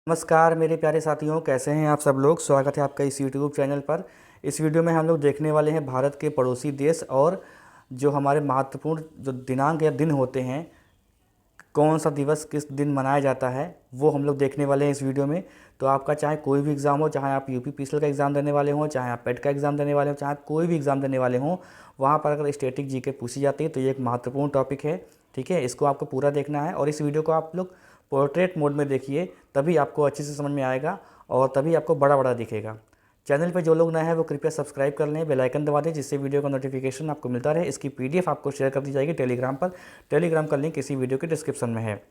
नमस्कार मेरे प्यारे साथियों, कैसे हैं आप सब लोग। स्वागत है आपका इस यूट्यूब चैनल पर। इस वीडियो में हम लोग देखने वाले हैं भारत के पड़ोसी देश और जो हमारे महत्वपूर्ण जो दिनांक या दिन होते हैं, कौन सा दिवस किस दिन मनाया जाता है, वो हम लोग देखने वाले हैं इस वीडियो में। तो आपका चाहे कोई भी एग्ज़ाम हो, चाहे आप यूपी पीसीएल का एग्ज़ाम देने वाले हों, चाहे आप पेट का एग्ज़ाम देने वाले हों, चाहे कोई भी एग्ज़ाम देने वाले हों, वहाँ पर अगर स्टैटिक जीके पूछी जाती है तो ये एक महत्वपूर्ण टॉपिक है। ठीक है, इसको आपको पूरा देखना है और इस वीडियो को आप लोग पोर्ट्रेट मोड में देखिए, तभी आपको अच्छे से समझ में आएगा और तभी आपको बड़ा बड़ा दिखेगा। चैनल पर जो लोग नए हैं वो कृपया सब्सक्राइब कर लें, बेल आइकन दबा दें, जिससे वीडियो का नोटिफिकेशन आपको मिलता रहे। इसकी पीडीएफ आपको शेयर कर दी जाएगी टेलीग्राम पर। टेलीग्राम का लिंक इसी वीडियो के डिस्क्रिप्शन में है।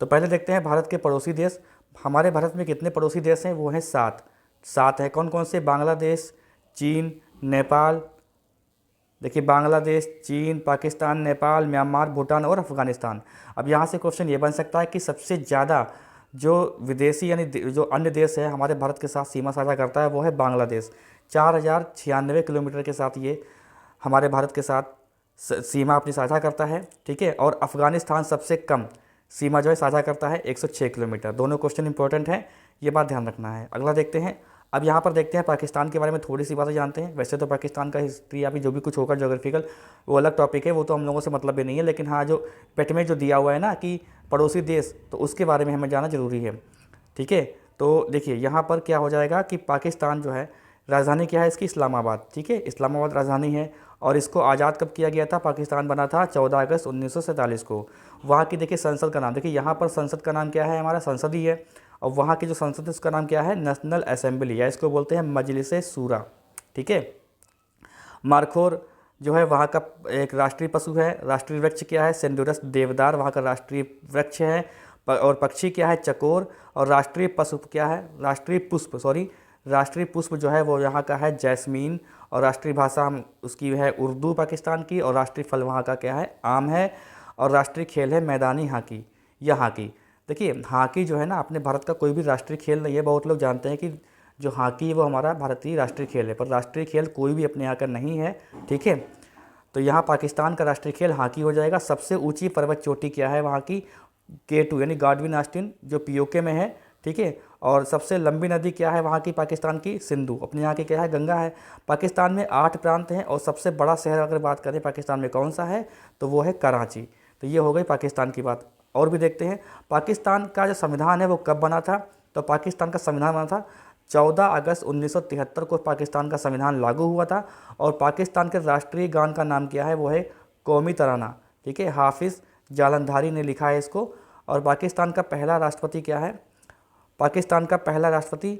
तो पहले देखते हैं भारत के पड़ोसी देश। हमारे भारत में कितने पड़ोसी देश हैं? वो हैं 7। 7 है। कौन कौन से? बांग्लादेश, चीन, नेपाल। देखिए, बांग्लादेश, चीन, पाकिस्तान, नेपाल, म्यांमार, भूटान और अफगानिस्तान। अब यहाँ से क्वेश्चन ये बन सकता है कि सबसे ज़्यादा जो विदेशी यानी जो अन्य देश है हमारे भारत के साथ सीमा साझा करता है वो है बांग्लादेश। 4096 किलोमीटर के साथ ये हमारे भारत के साथ सीमा अपनी साझा करता है। ठीक है, और अफगानिस्तान सबसे कम सीमा जो है साझा करता है 106 किलोमीटर। दोनों क्वेश्चन इंपॉर्टेंट है, ये बात ध्यान रखना है। अगला देखते हैं। अब यहाँ पर देखते हैं पाकिस्तान के बारे में थोड़ी सी बातें जानते हैं। वैसे तो पाकिस्तान का हिस्ट्री या फिर जो भी कुछ होगा ज्योग्राफिकल, वो अलग टॉपिक है, वो तो हम लोगों से मतलब भी नहीं है। लेकिन हाँ, जो पेट में जो दिया हुआ है ना कि पड़ोसी देश, तो उसके बारे में हमें जानना जरूरी है। ठीक है, तो देखिए यहाँ पर क्या हो जाएगा कि पाकिस्तान जो है, राजधानी क्या है इसकी? इस्लामाबाद। ठीक है, इस्लामाबाद राजधानी है। और इसको आज़ाद कब किया गया था? पाकिस्तान बना था 14 अगस्त 1947 को। वहाँ की देखिए संसद का नाम, देखिए यहाँ पर संसद का नाम क्या है? हमारा संसद ही है। और वहाँ की जो संसद है उसका नाम क्या है? नेशनल असेंबली, या इसको बोलते हैं मजलिस शूरा। ठीक है, मारखोर जो है वहाँ का एक राष्ट्रीय पशु है। राष्ट्रीय वृक्ष क्या है? सेंडुरस देवदार वहाँ का राष्ट्रीय वृक्ष है। और पक्षी क्या है? चकोर। और राष्ट्रीय पशु क्या है? राष्ट्रीय पुष्प जो है वो यहाँ का है जैस्मीन। और राष्ट्रीय भाषा हम उसकी है उर्दू पाकिस्तान की। और राष्ट्रीय फल वहाँ का क्या है? आम है। और राष्ट्रीय खेल है मैदानी हॉकी या हॉकी। देखिए, हॉकी जो है ना, अपने भारत का कोई भी राष्ट्रीय खेल नहीं है। बहुत लोग जानते हैं कि जो हॉकी है वो हमारा भारतीय राष्ट्रीय खेल है, पर राष्ट्रीय खेल कोई भी अपने यहाँ का नहीं है। ठीक है, तो यहाँ पाकिस्तान का राष्ट्रीय खेल हॉकी हो जाएगा। सबसे ऊंची पर्वत चोटी क्या है वहाँ की? K2 यानी गाडविन आस्टिन, जो पीओके में है। ठीक है, और सबसे लंबी नदी क्या है वहाँ की? पाकिस्तान की सिंधु। अपने यहाँ की क्या है? गंगा है। पाकिस्तान में 8 प्रांत हैं और सबसे बड़ा शहर अगर बात करें पाकिस्तान में कौन सा है, तो वो है कराची। तो ये हो गई पाकिस्तान की बात। और भी देखते हैं पाकिस्तान का जो संविधान है वो कब बना था। तो पाकिस्तान का संविधान बना था 14 अगस्त 1973 को पाकिस्तान का संविधान लागू हुआ था। और पाकिस्तान के राष्ट्रीय गान का नाम क्या है? वो है कौमी तराना। ठीक है, हाफिज़ जालंधरी ने लिखा है इसको। और पाकिस्तान का पहला राष्ट्रपति क्या है? पाकिस्तान का पहला राष्ट्रपति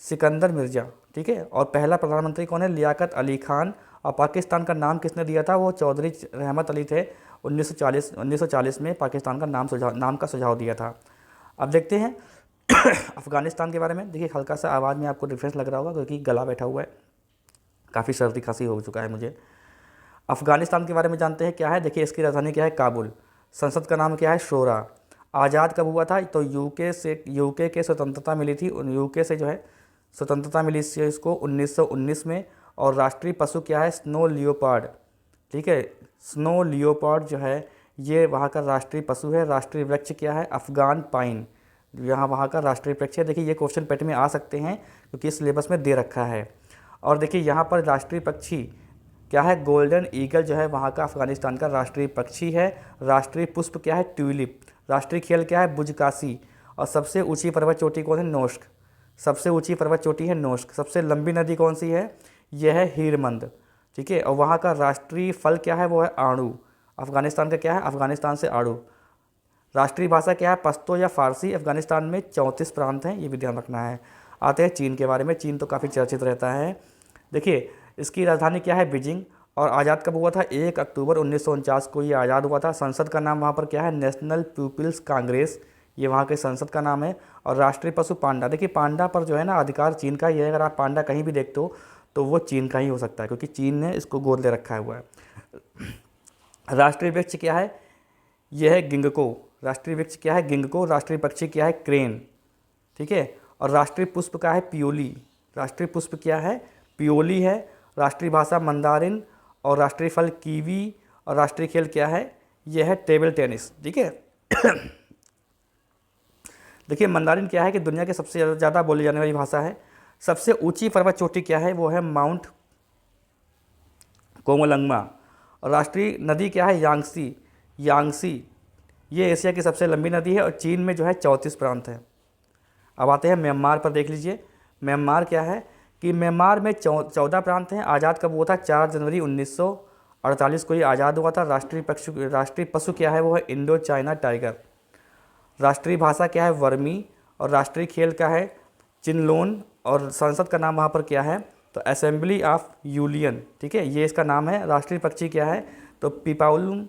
सिकंदर मिर्ज़ा। ठीक है, और पहला प्रधानमंत्री कौन है? लियाकत अली खान। और पाकिस्तान का नाम किसने दिया था? वो चौधरी रहमत अली थे। 1940 में पाकिस्तान का नाम का सुझाव दिया था। अब देखते हैं अफ़गानिस्तान के बारे में। देखिए, हल्का सा आवाज़ में आपको डिफरेंस लग रहा होगा क्योंकि गला बैठा हुआ है, काफ़ी सर्दी खांसी हो चुका है मुझे। अफ़गानिस्तान के बारे में जानते हैं क्या है। देखिए, इसकी राजधानी क्या है? काबुल। संसद का नाम क्या है? शोरा। आज़ाद कब हुआ था? तो यूके के स्वतंत्रता मिली थी। यूके से जो है स्वतंत्रता मिली इसको 1919 में। और राष्ट्रीय पशु क्या है? Snow leopard. ठीक है, स्नो लियोपार्ड जो है ये वहाँ का राष्ट्रीय पशु है। राष्ट्रीय वृक्ष क्या है? अफ़गान पाइन, यहाँ वहाँ का राष्ट्रीय वृक्ष है। देखिए, ये क्वेश्चन पेट में आ सकते हैं क्योंकि सिलेबस में दे रखा है। और देखिए, यहाँ पर राष्ट्रीय पक्षी क्या है? गोल्डन ईगल जो है वहाँ का अफ़गानिस्तान का राष्ट्रीय पक्षी है। राष्ट्रीय पुष्प क्या है? ट्यूलिप। राष्ट्रीय खेल क्या है? बुजकासी। और सबसे ऊंची पर्वत चोटी कौन है? नोश्क। सबसे ऊंची पर्वत चोटी है नोश्क। सबसे लंबी नदी कौन सी है? यह है हीरमंद। ठीक है, और वहाँ का राष्ट्रीय फल क्या है? वो है आड़ू। अफ़गानिस्तान का क्या है? अफ़गानिस्तान से आड़ू। राष्ट्रीय भाषा क्या है? पश्तो या फ़ारसी। अफ़गानिस्तान में 34 प्रांत हैं, ये भी ध्यान रखना है। आते हैं चीन के बारे में। चीन तो काफ़ी चर्चित रहता है। देखिए, इसकी राजधानी क्या है? बीजिंग। और आज़ाद कब हुआ था? 1 अक्टूबर 1949 को ये आज़ाद हुआ था। संसद का नाम वहाँ पर क्या है? नेशनल पीपुल्स कांग्रेस, ये वहाँ के संसद का नाम है। और राष्ट्रीय पशु पांडा। देखिए, पांडा पर जो है ना अधिकार चीन का ही है। अगर आप पांडा कहीं भी देखते हो तो वो चीन का ही हो सकता है क्योंकि चीन ने इसको गोद ले रखा हुआ है। राष्ट्रीय वृक्ष क्या है? यह है गिंगको। राष्ट्रीय वृक्ष क्या है? गिंगको। राष्ट्रीय पक्षी क्या है? क्रेन। ठीक है, और राष्ट्रीय पुष्प क्या है? पियोली। राष्ट्रीय पुष्प क्या है? पियोली है। राष्ट्रीय भाषा मंदारिन। और राष्ट्रीय फल कीवी। और राष्ट्रीय खेल क्या है? यह है टेबल टेनिस। ठीक है देखिए मंदारिन क्या है कि दुनिया की सबसे ज़्यादा बोली जाने वाली भाषा है। सबसे ऊंची पर्वत चोटी क्या है, वो है माउंट कोमोलंगमा। और राष्ट्रीय नदी क्या है, यांगसी। यांगसी ये एशिया की सबसे लंबी नदी है और चीन में जो है 34 प्रांत है। अब आते हैं म्यांमार पर, देख लीजिए म्यांमार क्या है कि म्यांमार में 14 प्रांत हैं। आज़ाद कब हुआ था, 4 जनवरी 1948 को ये आज़ाद हुआ था। राष्ट्रीय पशु क्या है, वो है इंडो चाइना टाइगर। राष्ट्रीय भाषा क्या है, वर्मी। और राष्ट्रीय खेल क्या है, चिनलोन। और संसद का नाम वहाँ पर क्या है, तो असेंबली ऑफ यूनियन, ठीक है, ये इसका नाम है। राष्ट्रीय पक्षी क्या है, तो पिपाउल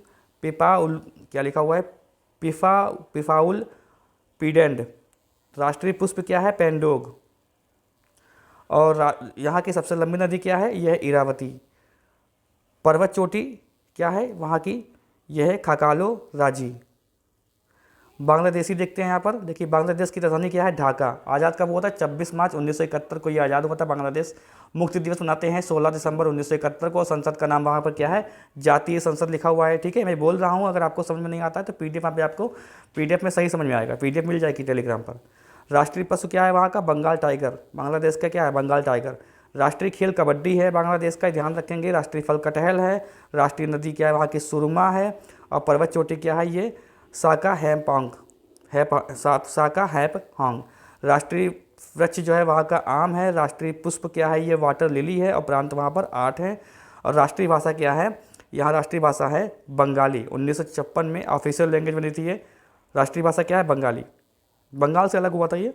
क्या लिखा हुआ है, पिफाउल पीडेंड। राष्ट्रीय पुष्प क्या है, पेंडोग। और यहाँ की सबसे लंबी नदी क्या है, यह है इरावती। पर्वत चोटी क्या है वहाँ की, यह है खाकालो राजी। बांग्लादेशी देखते हैं यहाँ पर, देखिए बांग्लादेश की राजधानी क्या है, ढाका। आज़ाद कब हुआ था, 26 मार्च 1971 को ये आज़ाद हुआ था बांग्लादेश। मुक्ति दिवस मनाते हैं 16 दिसंबर 1971 को। संसद का नाम वहाँ पर क्या है, जातीय संसद लिखा हुआ है, ठीक है। मैं बोल रहा हूँ, अगर आपको समझ में नहीं आता है तो पीडीएफ वहाँ पे आपको पीडीएफ में सही समझ में आएगा, पीडीएफ मिल जाएगी टेलीग्राम पर। राष्ट्रीय पशु क्या है वहाँ का, बंगाल टाइगर। बांग्लादेश का क्या है, बंगाल टाइगर। राष्ट्रीय खेल कबड्डी है बांग्लादेश का, ध्यान रखेंगे। राष्ट्रीय फल कटहल है। राष्ट्रीय नदी क्या है वहाँ की, सुरमा है। और पर्वत चोटी क्या है, ये साका हैप हांग। राष्ट्रीय वृक्ष जो है वहाँ का आम है। राष्ट्रीय पुष्प क्या है, ये वाटर लिली है। और प्रांत वहाँ पर 8 हैं। और राष्ट्रीय भाषा क्या है, यहाँ राष्ट्रीय भाषा है बंगाली। 1956 में ऑफिशियल लैंग्वेज बनी थी ये। राष्ट्रीय भाषा क्या है, बंगाली। बंगाल से अलग हुआ था ये।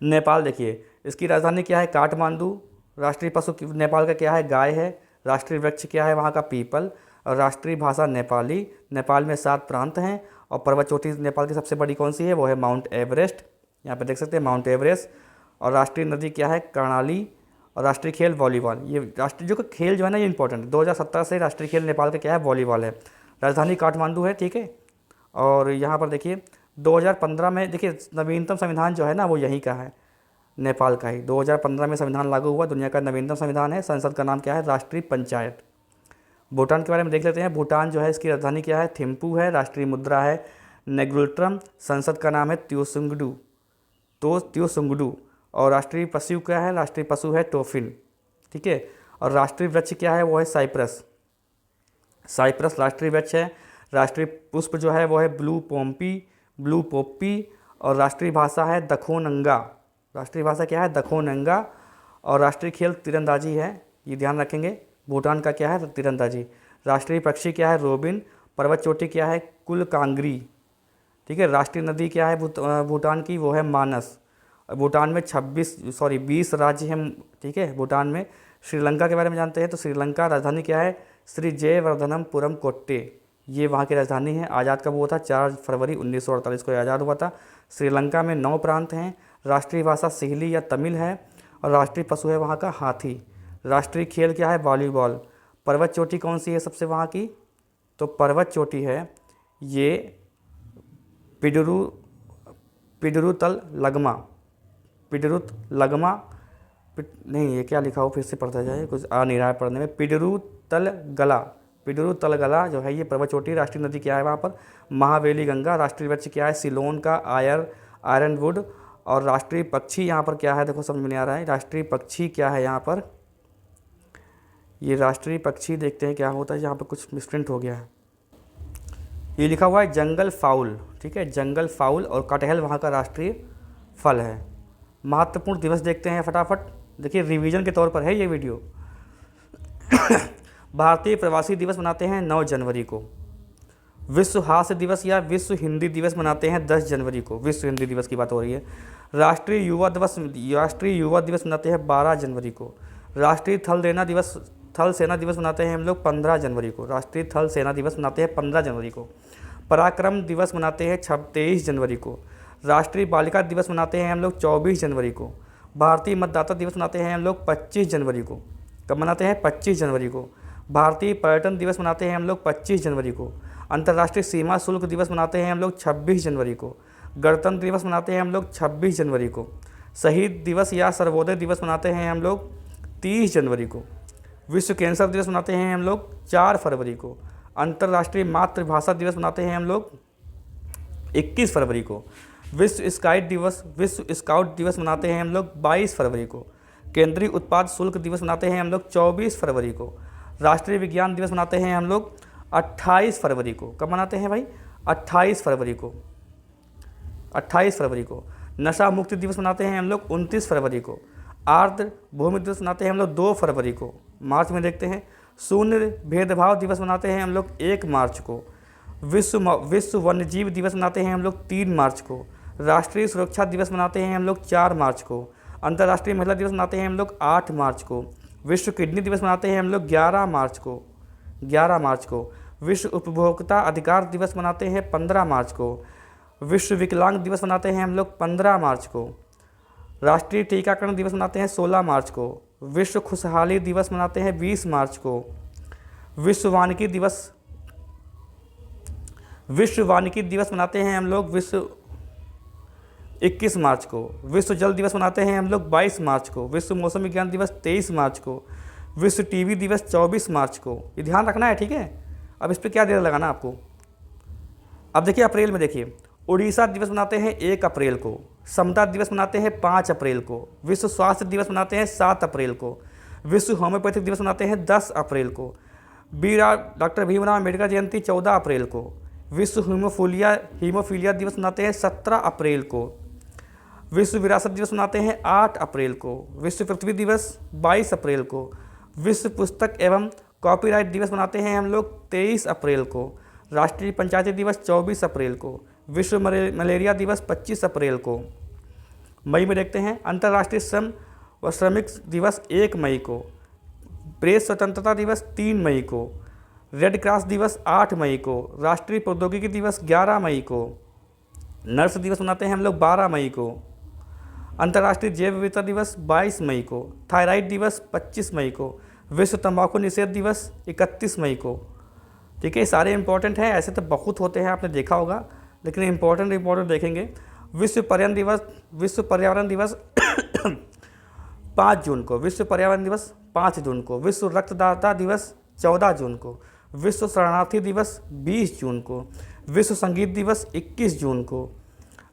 नेपाल देखिए, इसकी राजधानी क्या है, काठमांडू। राष्ट्रीय पशु नेपाल का क्या है, गाय है। राष्ट्रीय वृक्ष क्या है वहाँ का, पीपल। और राष्ट्रीय भाषा नेपाली। नेपाल में 7 प्रांत हैं। और पर्वत चोटी नेपाल की सबसे बड़ी कौन सी है, वो है माउंट एवरेस्ट। यहाँ पे देख सकते हैं माउंट एवरेस्ट। और राष्ट्रीय नदी क्या है, कर्णाली। और राष्ट्रीय खेल वॉलीबॉल। ये राष्ट्रीय जो खेल जो है ना, ये इंपॉर्टेंट है। 2017 से राष्ट्रीय खेल नेपाल का क्या है, वॉलीबॉल है। राजधानी काठमांडू है, ठीक है। और यहाँ पर देखिए 2015 में देखिए नवीनतम संविधान जो है ना, वो यहीं का है, नेपाल का ही। 2015 में संविधान लागू हुआ, दुनिया का नवीनतम संविधान है। संसद का नाम क्या है, राष्ट्रीय पंचायत। भूटान के बारे में देख लेते हैं। भूटान जो है, इसकी राजधानी क्या है, थिम्पू है। राष्ट्रीय मुद्रा है नेग्रुल्ट्रम। संसद का नाम है त्योसुंगडू। और राष्ट्रीय पशु क्या है, राष्ट्रीय पशु है टोफिन, ठीक है। और राष्ट्रीय वृक्ष क्या है, वो है साइप्रस। साइप्रस राष्ट्रीय वृक्ष है। राष्ट्रीय पुष्प जो है वो है ब्लू पोप्पी। और राष्ट्रीय भाषा है दखोनंगा। राष्ट्रीय भाषा क्या है, दखोनंगा। और राष्ट्रीय खेल तीरंदाजी है, ये ध्यान रखेंगे। भूटान का क्या है, तीरंदाजी। राष्ट्रीय पक्षी क्या है, रोबिन। पर्वत चोटी क्या है, कुलकांगरी, ठीक है। राष्ट्रीय नदी क्या है भूटान की, वो है मानस। भूटान में 20 राज्य हैं, ठीक है। भूटान में श्रीलंका के बारे में जानते हैं, तो श्रीलंका राजधानी क्या है, श्री जयवर्धनपुरम कोट्टे, ये वहाँ की राजधानी है। आज़ाद कब हुआ था, 4 फरवरी 1948 को आज़ाद हुआ था। श्रीलंका में 9 प्रांत हैं। राष्ट्रीय भाषा सिहली या तमिल है। और राष्ट्रीय पशु है वहाँ का हाथी। राष्ट्रीय खेल क्या है, वॉलीबॉल। पर्वत चोटी कौन सी है सबसे वहाँ की, तो पर्वत चोटी है ये पिडरुतल लगमा। नहीं, ये क्या लिखा हो, फिर से पढ़ता जाए, कुछ आ नहीं रहा है पढ़ने में। पिडरुतल गला जो है ये पर्वत चोटी। राष्ट्रीय नदी क्या है वहाँ पर, महावेली गंगा। राष्ट्रीय वृक्ष क्या है, सिलोन का आयरनवुड। और राष्ट्रीय पक्षी यहाँ पर क्या है, देखो समझ में नहीं आ रहा है। राष्ट्रीय पक्षी क्या है यहाँ पर, ये राष्ट्रीय पक्षी देखते हैं क्या होता है। यहाँ पर कुछ मिसप्रिंट हो गया है, ये लिखा हुआ है जंगल फाउल, ठीक है, जंगल फाउल। और कटहल वहाँ का राष्ट्रीय फल है। महत्वपूर्ण दिवस देखते हैं फटाफट, देखिए रिवीजन के तौर पर है ये वीडियो। भारतीय प्रवासी दिवस मनाते हैं 9 जनवरी को। विश्व हास्य दिवस या विश्व हिंदी दिवस मनाते हैं 10 जनवरी को। विश्व हिंदी दिवस की बात हो रही है। राष्ट्रीय युवा दिवस मनाते हैं 12 जनवरी को। राष्ट्रीय थल सेना दिवस मनाते हैं हम लोग 15 जनवरी को। राष्ट्रीय थल सेना दिवस मनाते हैं 15 जनवरी को। पराक्रम दिवस मनाते हैं 23 जनवरी को। राष्ट्रीय बालिका दिवस मनाते हैं हम लोग 24 जनवरी को। भारतीय मतदाता दिवस मनाते हैं हम लोग 25 जनवरी को। कब मनाते हैं, 25 जनवरी को। भारतीय पर्यटन दिवस मनाते हैं हम लोग 25 जनवरी को। अंतर्राष्ट्रीय सीमा शुल्क दिवस मनाते हैं हम लोग 26 जनवरी को। गणतंत्र दिवस मनाते हैं हम लोग 26 जनवरी को। शहीद दिवस या सर्वोदय दिवस मनाते हैं हम लोग 30 जनवरी को। विश्व कैंसर दिवस मनाते हैं हम लोग 4 फरवरी को। अंतर्राष्ट्रीय मातृभाषा दिवस मनाते हैं हम लोग 21 फरवरी को। विश्व स्काउट दिवस मनाते हैं हम लोग 22 फरवरी को। केंद्रीय उत्पाद शुल्क दिवस मनाते हैं हम लोग 24 फरवरी को। राष्ट्रीय विज्ञान दिवस मनाते हैं हम लोग 28 फरवरी को। कब मनाते हैं भाई? 28 फरवरी को। 28 फरवरी को। नशा मुक्ति दिवस मनाते हैं हम लोग 29 फरवरी को। आर्द्र भूमि दिवस मनाते हैं हम लोग 2 फरवरी को। मार्च में देखते हैं। शून्य भेदभाव दिवस मनाते हैं हम लोग 1 मार्च को। विश्व वन्यजीव दिवस मनाते हैं हम लोग 3 मार्च को। राष्ट्रीय सुरक्षा दिवस मनाते हैं हम लोग 4 मार्च को। अंतर्राष्ट्रीय महिला दिवस मनाते हैं हम लोग 8 मार्च को। विश्व किडनी दिवस मनाते हैं हम लोग 11 मार्च को। 11 मार्च को। विश्व उपभोक्ता अधिकार दिवस मनाते हैं 15 मार्च को। विश्व विकलांग दिवस मनाते हैं हम लोग 15 मार्च को। राष्ट्रीय टीकाकरण दिवस मनाते हैं 16 मार्च को। विश्व खुशहाली दिवस मनाते हैं 20 मार्च को। विश्व वानिकी दिवस मनाते हैं हम लोग 21 मार्च को। विश्व जल दिवस मनाते हैं हम लोग 22 मार्च को। विश्व मौसम विज्ञान दिवस 23 मार्च को। विश्व टीबी दिवस 24 मार्च को। ये ध्यान रखना है, ठीक है। अब इस पर क्या देर लगाना आपको। अब देखिए अप्रैल में देखिए, उड़ीसा दिवस मनाते हैं 1 अप्रैल को। समता दिवस मनाते हैं 5 अप्रैल को। विश्व स्वास्थ्य दिवस मनाते हैं 7 अप्रैल को। विश्व होम्योपैथिक दिवस मनाते हैं 10 अप्रैल को। डॉक्टर भीमराव अम्बेडकर जयंती 14 अप्रैल को। विश्व हीमोफीलिया दिवस मनाते हैं 17 अप्रैल को। विश्व विरासत दिवस मनाते हैं 8 अप्रैल को। विश्व पृथ्वी दिवस 22 अप्रैल को। विश्व पुस्तक एवं कॉपीराइट दिवस मनाते हैं हम लोग 23 अप्रैल को। राष्ट्रीय पंचायती दिवस 24 अप्रैल को। विश्व मलेरिया दिवस 25 अप्रैल को। मई में देखते हैं अंतर्राष्ट्रीय श्रम व श्रमिक दिवस 1 मई को। प्रेस स्वतंत्रता दिवस 3 मई को। रेड क्रॉस दिवस 8 मई को। राष्ट्रीय प्रौद्योगिकी दिवस 11 मई को। नर्स दिवस मनाते हैं हम लोग 12 मई को। अंतर्राष्ट्रीय जैव विविधता दिवस 22 मई को। थायराइड दिवस 25 मई को। विश्व तंबाकू निषेध दिवस 31 मई को। ठीक है, सारे इंपॉर्टेंट हैं, ऐसे तो बहुत होते हैं, आपने देखा होगा, लेकिन इंपॉर्टेंट देखेंगे। विश्व पर्यावरण दिवस 5 जून को। विश्व पर्यावरण दिवस 5 जून को। विश्व रक्तदाता दिवस 14 जून को। विश्व शरणार्थी दिवस 20 जून को। विश्व संगीत दिवस 21 जून को।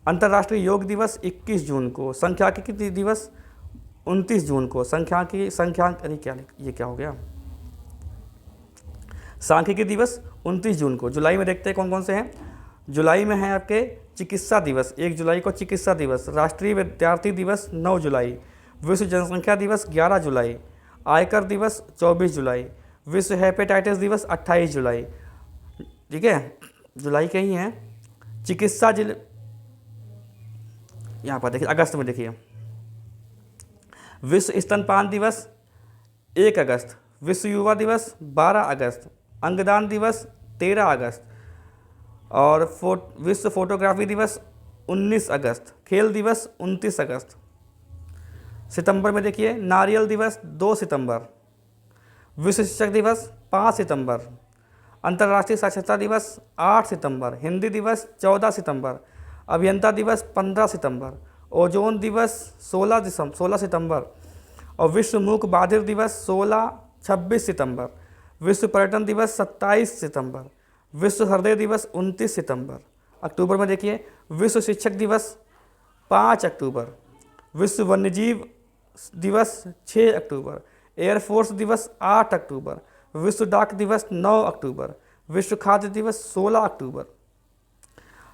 अंतर्राष्ट्रीय योग दिवस 21 जून को। सांख्यिकी दिवस 29 जून को। क्या हो गया, सांख्यिकी दिवस 29 जून को। जुलाई में देखते हैं कौन कौन से हैं। जुलाई में है आपके चिकित्सा दिवस, 1 जुलाई को चिकित्सा दिवस। राष्ट्रीय विद्यार्थी दिवस 9 जुलाई। विश्व जनसंख्या दिवस 11 जुलाई। आयकर दिवस 24 जुलाई। विश्व हेपेटाइटिस दिवस 28 जुलाई। ठीक है, जुलाई के ही हैं। चिकित्सा यहाँ पर देखिए, अगस्त में देखिए, विश्व स्तनपान दिवस 1 अगस्त। विश्व युवा दिवस 12 अगस्त। अंगदान दिवस 13 अगस्त। और विश्व फोटोग्राफी दिवस 19 अगस्त। खेल दिवस 29 अगस्त। सितंबर में देखिए, नारियल दिवस 2 सितंबर। विश्व शिक्षक दिवस 5 सितंबर। अंतर्राष्ट्रीय साक्षरता दिवस 8 सितंबर। हिंदी दिवस 14 सितंबर। अभियंता दिवस 15 सितंबर। ओजोन दिवस 16 सितंबर। और विश्व मूक बधिर दिवस 26 सितंबर। विश्व पर्यटन दिवस 27 सितंबर। विश्व हृदय दिवस 29 सितंबर। अक्टूबर में देखिए, विश्व शिक्षक दिवस 5 अक्टूबर। विश्व वन्यजीव दिवस 6 अक्टूबर। एयरफोर्स दिवस 8 अक्टूबर। विश्व डाक दिवस 9 अक्टूबर। विश्व खाद्य दिवस 16 अक्टूबर।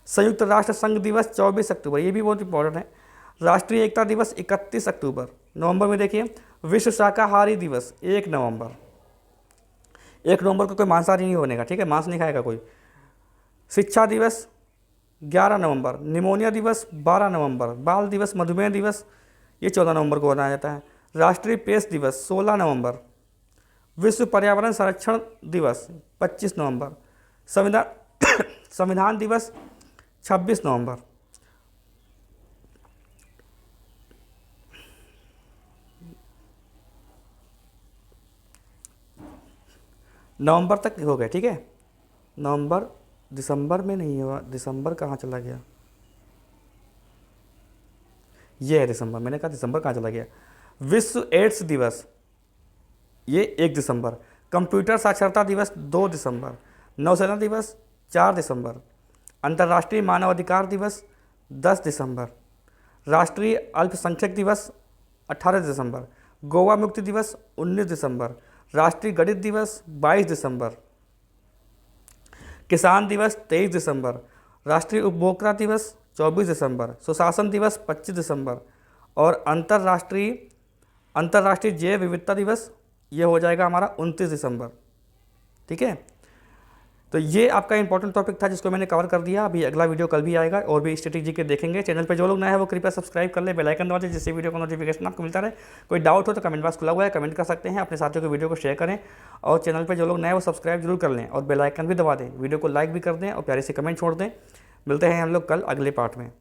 संयुक्त राष्ट्र संघ दिवस 24 अक्टूबर, ये भी बहुत इंपॉर्टेंट है। राष्ट्रीय एकता दिवस 31 अक्टूबर। नवंबर में देखिए, विश्व शाकाहारी दिवस 1 नवंबर। 1 नवंबर को कोई मांसाहारी नहीं बनेगा, ठीक है, मांस नहीं खाएगा कोई। शिक्षा दिवस 11 नवंबर। निमोनिया दिवस 12 नवंबर। बाल दिवस, मधुमेह दिवस ये 14 नवंबर को मनाया जाता है। राष्ट्रीय प्रेस दिवस 16 नवंबर। विश्व पर्यावरण संरक्षण दिवस 25 नवंबर। संविधान दिवस 26 नवंबर। नवंबर तक हो गए, ठीक है। नवंबर, दिसंबर में नहीं हुआ। दिसंबर कहाँ चला गया, ये है दिसंबर, मैंने कहा दिसंबर कहाँ चला गया। विश्व एड्स दिवस ये 1 दिसंबर। कंप्यूटर साक्षरता दिवस 2 दिसंबर। नौसेना दिवस 4 दिसंबर। अंतर्राष्ट्रीय मानवाधिकार दिवस 10 दिसंबर। राष्ट्रीय अल्पसंख्यक दिवस 18 दिसंबर। गोवा मुक्ति दिवस 19 दिसंबर। राष्ट्रीय गणित दिवस 22 दिसंबर। किसान दिवस 23 दिसंबर। राष्ट्रीय उपभोक्ता दिवस 24 दिसंबर। सुशासन दिवस 25 दिसंबर। और अंतर्राष्ट्रीय जैव विविधता दिवस ये हो जाएगा हमारा 29 दिसंबर। ठीक है, तो ये आपका इंपॉर्टेंट टॉपिक था जिसको मैंने कवर कर दिया। अभी अगला वीडियो कल भी आएगा और भी स्ट्रेटेजी के देखेंगे। चैनल पे जो लोग नए हैं वो कृपया सब्सक्राइब कर ले, बेल आइकन दबा दें जिससे वीडियो का नोटिफिकेशन आपको मिलता रहे। कोई डाउट हो तो कमेंट बॉक्स खुला हुआ है, कमेंट कर सकते हैं। अपने साथियों को वीडियो को शेयर करें और चैनल पर जो लोग नए हैं वो सब्सक्राइब जरूर कर लें और बेल आइकन भी दबा दें। वीडियो को लाइक भी कर दें और प्यारे से कमेंट छोड़ दें। मिलते हैं हम लोग कल अगले पार्ट में।